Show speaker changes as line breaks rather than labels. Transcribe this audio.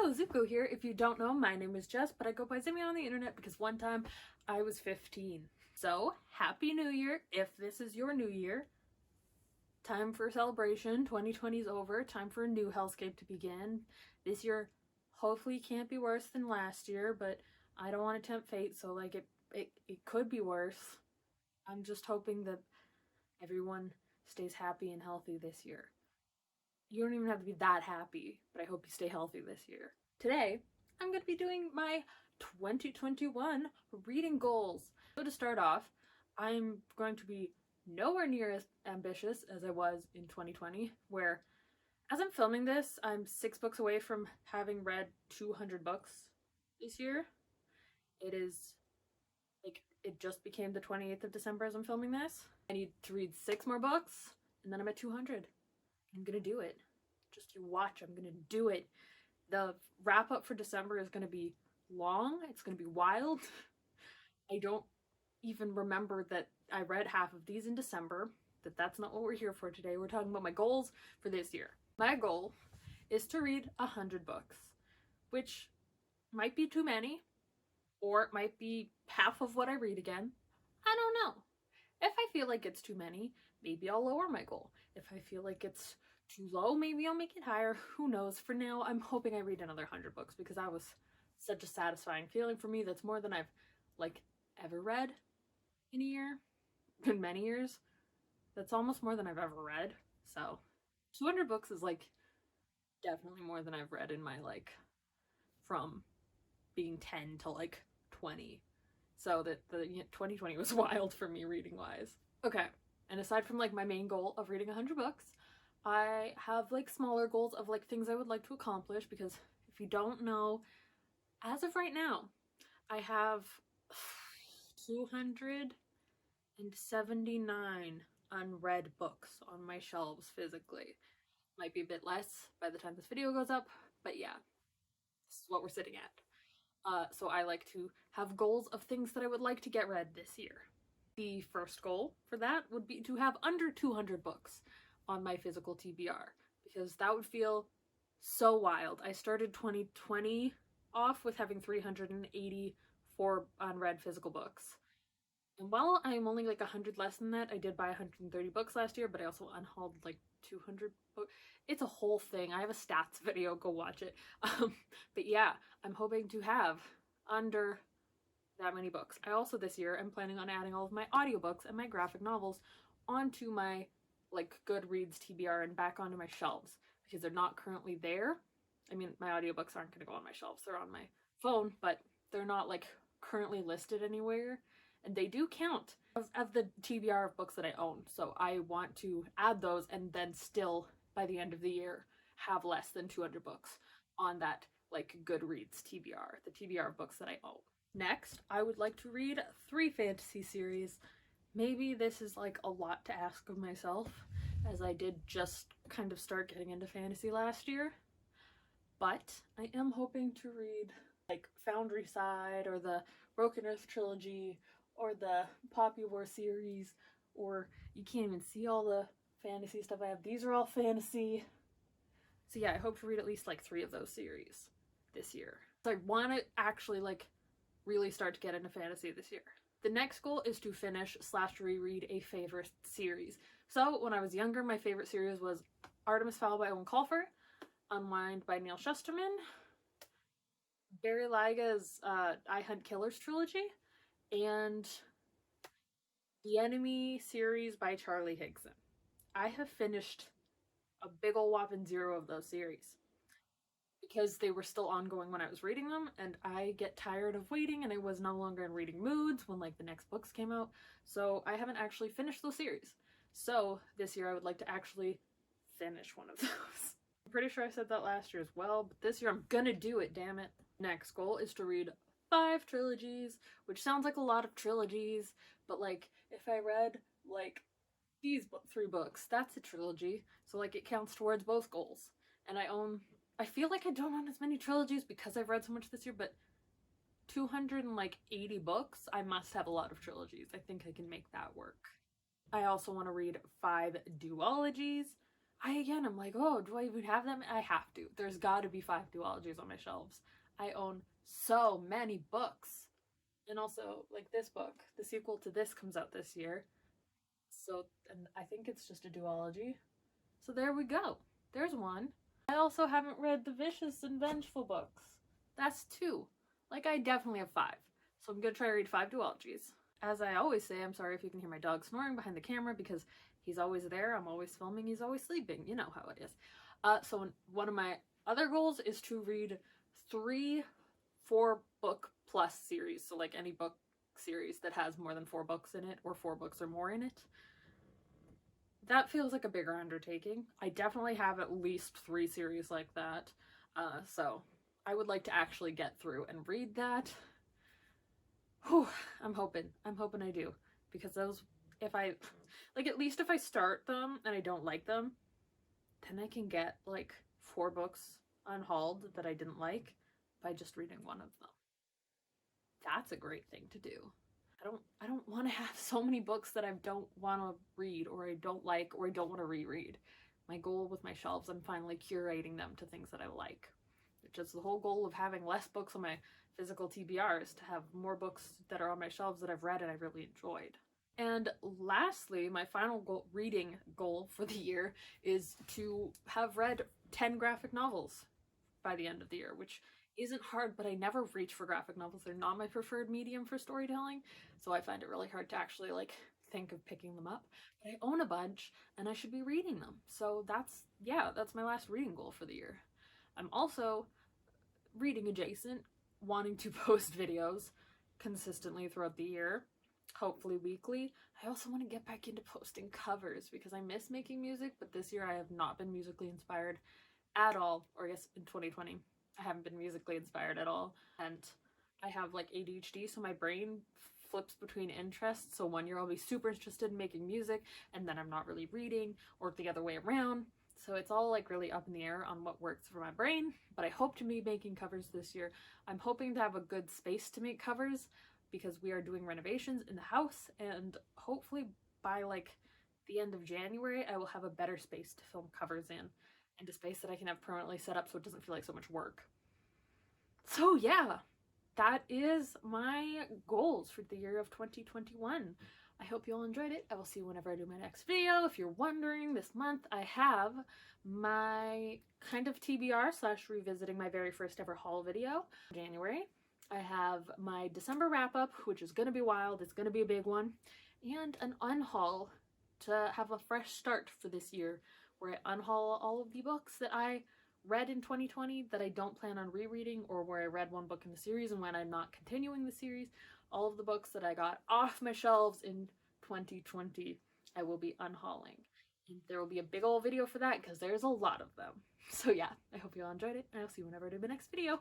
Hello, Zuko here. If you don't know, my name is Jess, but I go by Zimmy on the internet because one time I was 15. So, Happy New Year if this is your new year. Time for celebration. 2020 is over. Time for a new hellscape to begin. This year hopefully can't be worse than last year, but I don't want to tempt fate, so like it could be worse. I'm just hoping that everyone stays happy and healthy this year. You don't even have to be that happy, but I hope you stay healthy this year. Today, I'm going to be doing my 2021 reading goals. So to start off, I'm going to be nowhere near as ambitious as I was in 2020, where as I'm filming this, I'm 6 books away from having read 200 books this year. It is, like, it just became the 28th of December as I'm filming this. I need to read 6 more books, and then I'm at 200. I'm gonna do it. Just you watch, I'm gonna do it. The wrap up for December is gonna be long, it's gonna be wild. I don't even remember that I read half of these in December, that's not what we're here for today. We're talking about my goals for this year. My goal is to read 100 books, which might be too many, or it might be half of what I read again. I don't know. If I feel like it's too many, maybe I'll lower my goal. If I feel like it's too low, maybe I'll make it higher. Who knows? For now, I'm hoping I read another 100 books because that was such a satisfying feeling for me. That's more than I've, like, ever read in a year, in many years. That's almost more than I've ever read. So 200 books is, like, definitely more than I've read in my, like, from being 10 to, like, 20. So the 2020 was wild for me reading wise. Okay, and aside from like my main goal of reading 100 books, I have like smaller goals of like things I would like to accomplish, because if you don't know, as of right now, I have 279 unread books on my shelves physically. Might be a bit less by the time this video goes up, but yeah, this is what we're sitting at. So I like to have goals of things that I would like to get read this year. The first goal for that would be to have under 200 books on my physical TBR, because that would feel so wild. I started 2020 off with having 384 unread physical books. And while I'm only like 100 less than that, I did buy 130 books last year, but I also unhauled like 200 books. It's a whole thing. I have a stats video, go watch it. But yeah, I'm hoping to have under that many books. I also this year am planning on adding all of my audiobooks and my graphic novels onto my like Goodreads TBR and back onto my shelves, because they're not currently there. I mean, my audiobooks aren't going to go on my shelves. They're on my phone, but they're not like currently listed anywhere. And they do count of the TBR of books that I own. So I want to add those and then still, by the end of the year, have less than 200 books on that like Goodreads TBR, the TBR of books that I own. Next, I would like to read 3 fantasy series. Maybe this is like a lot to ask of myself, as I did just kind of start getting into fantasy last year. But I am hoping to read like Foundry Side, or the Broken Earth trilogy, or the Poppy War series, or you can't even see all the fantasy stuff I have. These are all fantasy. So yeah, I hope to read at least like 3 of those series this year. So I want to actually like really start to get into fantasy this year. The next goal is to finish / reread a favorite series. So when I was younger, my favorite series was Artemis Fowl by Owen Colfer, Unwind by Neil Shusterman, Barry Lyga's I Hunt Killers trilogy, and The Enemy series by Charlie Higson. I have finished a big ol' whopping 0 of those series, because they were still ongoing when I was reading them, and I get tired of waiting, and I was no longer in reading moods when like the next books came out, so I haven't actually finished those series. So this year I would like to actually finish one of those. I'm pretty sure I said that last year as well, but this year I'm gonna do it, damn it. Next goal is to read 5 trilogies, which sounds like a lot of trilogies, but like if I read like these 3 books, that's a trilogy, so like it counts towards both goals. And I feel like I don't own as many trilogies because I've read so much this year, but 280 books, I must have a lot of trilogies. I think I can make that work. I also want to read 5 duologies, I'm like, oh, do I even have them? I have to. There's got to be 5 duologies on my shelves. I own so many books. And also, like this book, the sequel to this comes out this year. So, and I think it's just a duology. So there we go. There's one. I also haven't read the Vicious and Vengeful books. That's 2. Like, I definitely have 5. So I'm gonna try to read 5 duologies. As I always say, I'm sorry if you can hear my dog snoring behind the camera because he's always there. I'm always filming. He's always sleeping. You know how it is. So one of my other goals is to read 3 4-book plus series. So like any book series that has more than 4 books in it or 4 books or more in it. That feels like a bigger undertaking. I definitely have at least 3 series like that. So I would like to actually get through and read that. Whew, I'm hoping I do. Because those, if I, like at least if I start them and I don't like them, then I can get like 4 books unhauled that I didn't like by just reading one of them. That's a great thing to do. I don't want to have so many books that I don't want to read or I don't like or I don't want to reread. My goal with my shelves, I'm finally curating them to things that I like, which is the whole goal of having less books on my physical TBRs, to have more books that are on my shelves that I've read and I really enjoyed. And lastly, my final reading goal for the year is to have read 10 graphic novels by the end of the year, which isn't hard, but I never reach for graphic novels. They're not my preferred medium for storytelling, so I find it really hard to actually like think of picking them up. But I own a bunch and I should be reading them. So that's my last reading goal for the year. I'm also reading adjacent, wanting to post videos consistently throughout the year, hopefully weekly. I also want to get back into posting covers because I miss making music, but this year I have not been musically inspired at all, or I guess in 2020 I haven't been musically inspired at all. And I have like ADHD, so my brain flips between interests. So one year I'll be super interested in making music and then I'm not really reading, or the other way around. So it's all like really up in the air on what works for my brain, but I hope to be making covers this year. I'm hoping to have a good space to make covers because we are doing renovations in the house, and hopefully by like the end of January I will have a better space to film covers in, and a space that I can have permanently set up so it doesn't feel like so much work. So yeah, that is my goals for the year of 2021. I hope you all enjoyed it. I will see you whenever I do my next video. If you're wondering, this month I have my kind of TBR / revisiting my very first ever haul video, January. I have my December wrap up, which is going to be wild. It's going to be a big one. And an unhaul to have a fresh start for this year, where I unhaul all of the books that I read in 2020 that I don't plan on rereading, or where I read one book in the series and when I'm not continuing the series. All of the books that I got off my shelves in 2020, I will be unhauling. And there will be a big old video for that because there's a lot of them. So yeah, I hope you all enjoyed it, and I'll see you whenever I do my next video.